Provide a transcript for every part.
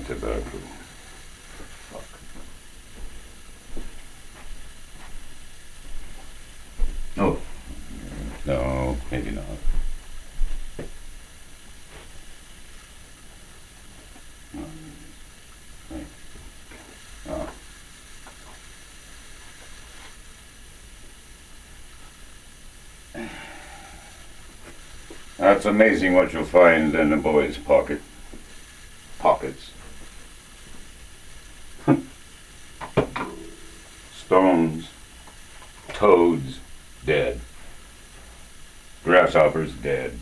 tobacco. Fuck. Oh. No, maybe not. Right. Oh. That's amazing what you'll find in a boy's pockets. Stones, toads, dead. Grasshoppers, dead.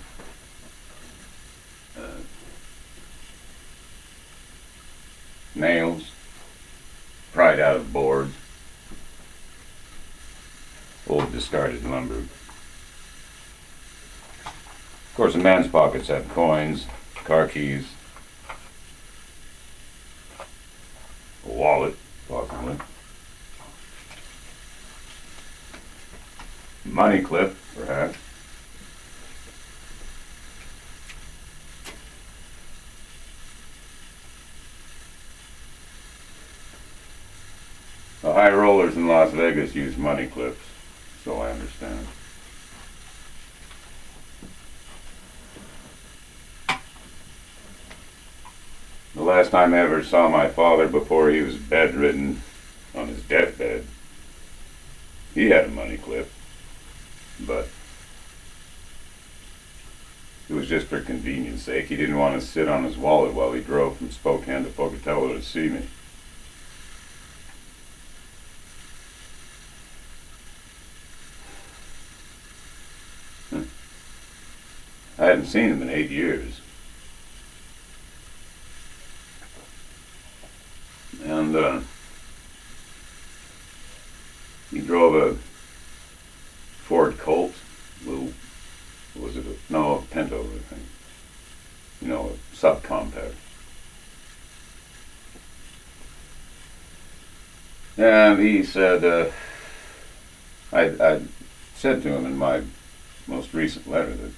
Nails, pried out of boards. Old discarded lumber. Of course, a man's pockets have coins, car keys, a wallet, possibly, money clip, perhaps. The high rollers in Las Vegas use money clips, so I understand. The last time I ever saw my father before he was bedridden on his deathbed, he had a money clip, but it was just for convenience sake. He didn't want to sit on his wallet while he drove from Spokane to Pocatello to see me. I hadn't seen him in 8 years. And he drove a Ford Colt, little, was it a Pinto, I think. You know, a subcompact. And he said, I said to him in my most recent letter that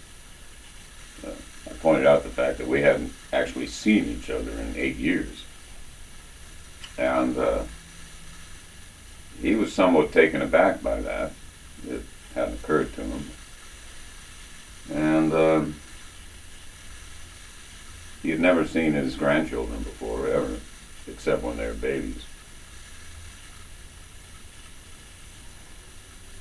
I pointed out the fact that we hadn't actually seen each other in 8 years. And he was somewhat taken aback by that. It hadn't occurred to him. And he had never seen his grandchildren before, ever, except when they were babies.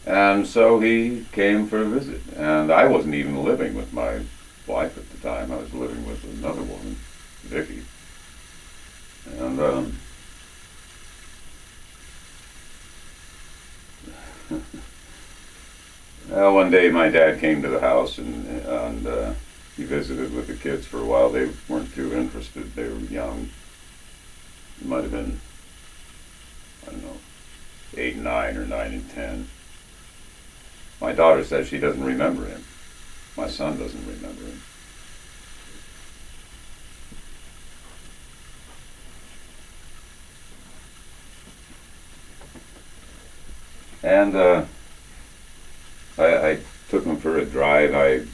And so he came for a visit. And I wasn't even living with my wife at the time. I was living with another woman, Vicky. And one day my dad came to the house and he visited with the kids for a while. They weren't too interested. They were young. It might have been, I don't know, 8 and 9 or 9 and 10. My daughter says she doesn't remember him. My son doesn't remember him. And I took him for a drive. I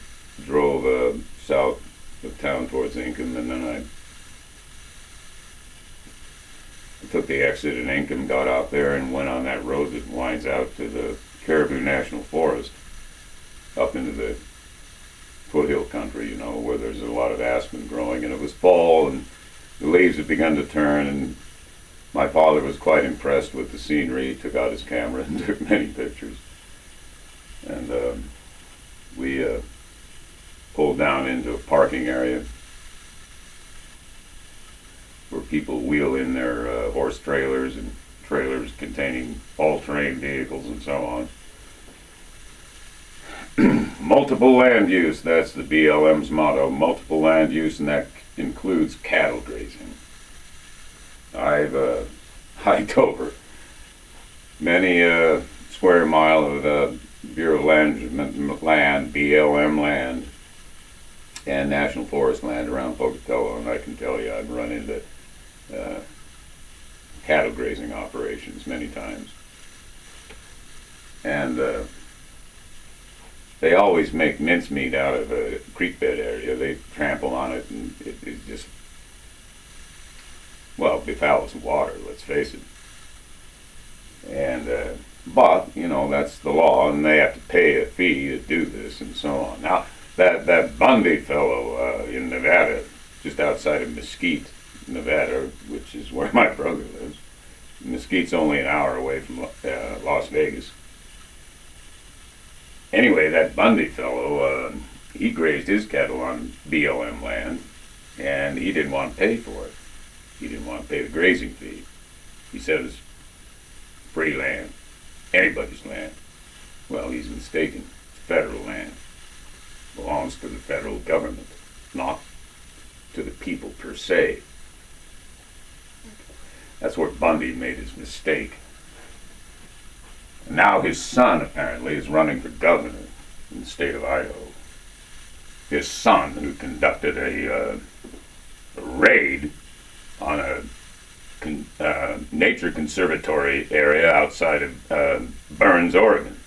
drove south of town towards Ingham, and then I took the exit in Ingham, got out there, and went on that road that winds out to the Caribou National Forest, up into the foothill country, you know, where there's a lot of aspen growing. And it was fall, and the leaves had begun to turn, and my father was quite impressed with the scenery. He took out his camera and took many pictures. And we pulled down into a parking area where people wheel in their horse trailers and trailers containing all-terrain vehicles and so on. Multiple land use, that's the BLM's motto. Multiple land use, and that includes cattle grazing. I've hiked over many square mile of Bureau of Land, BLM land, and National Forest land around Pocatello, and I can tell you I've run into cattle grazing operations many times. And they always make mincemeat out of a creek bed area. They trample on it, and it just Well, befouls water, let's face it. And but that's the law, and they have to pay a fee to do this, and so on. Now that Bundy fellow in Nevada, just outside of Mesquite, Nevada, which is where my brother lives. Mesquite's only an hour away from Las Vegas. Anyway, that Bundy fellow, he grazed his cattle on BLM land, and he didn't want to pay for it. He didn't want to pay the grazing fee. He said it was free land, anybody's land. Well, he's mistaken. It's federal land. It belongs to the federal government, not to the people per se. That's where Bundy made his mistake. And now his son, apparently, is running for governor in the state of Idaho. His son, who conducted a raid on a nature conservatory area outside of Burns, Oregon.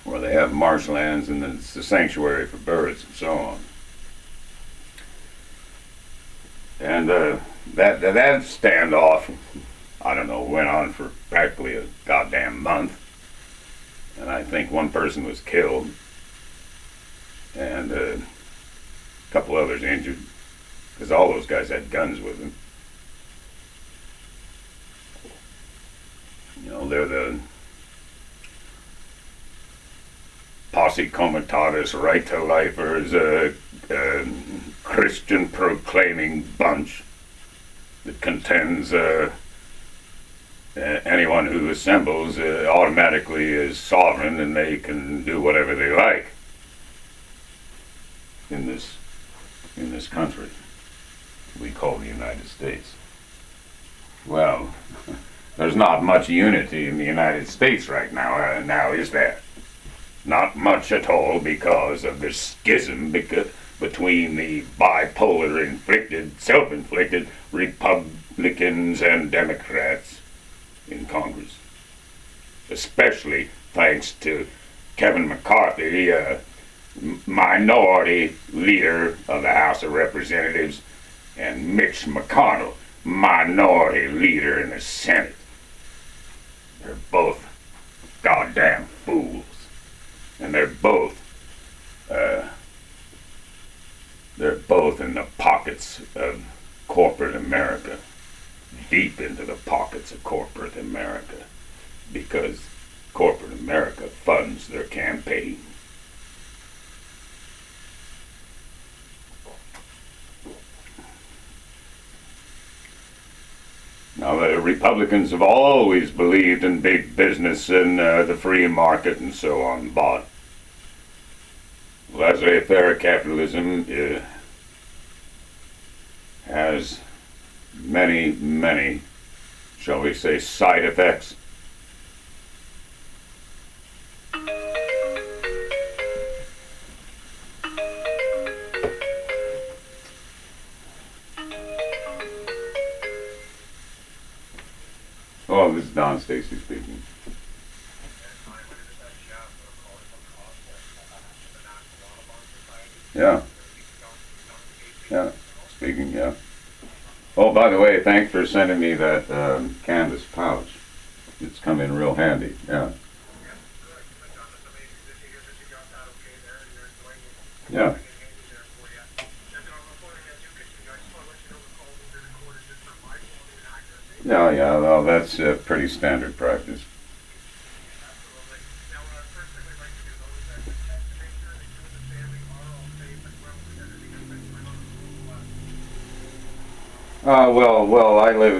Where they have marshlands, and then it's a sanctuary for birds and so on. And that standoff, I don't know, went on for practically a goddamn month. And I think one person was killed, and a couple others injured, because all those guys had guns with them. They're the posse comitatus, right to lifers, Christian proclaiming bunch that contends anyone who assembles automatically is sovereign, and they can do whatever they like in this country we call the United States. Well, there's not much unity in the United States right now. Now is there? Not much at all, because of the schism between the bipolar self-inflicted Republicans and Democrats in Congress. Especially thanks to Kevin McCarthy, minority leader of the House of Representatives, and Mitch McConnell, minority leader in the Senate. They're both goddamn fools. And they're both in the pockets of corporate America, deep into the pockets of corporate America, because corporate America funds their campaign. Now, the Republicans have always believed in big business and the free market and so on, but laissez-faire capitalism has many, shall we say, side effects. Oh, this is Don Stacy speaking. Yeah. Yeah. Speaking, yeah. Oh, by the way, thanks for sending me that canvas pouch. It's come in real handy, yeah. Yeah. Yeah, well, that's pretty standard practice. Well, I live in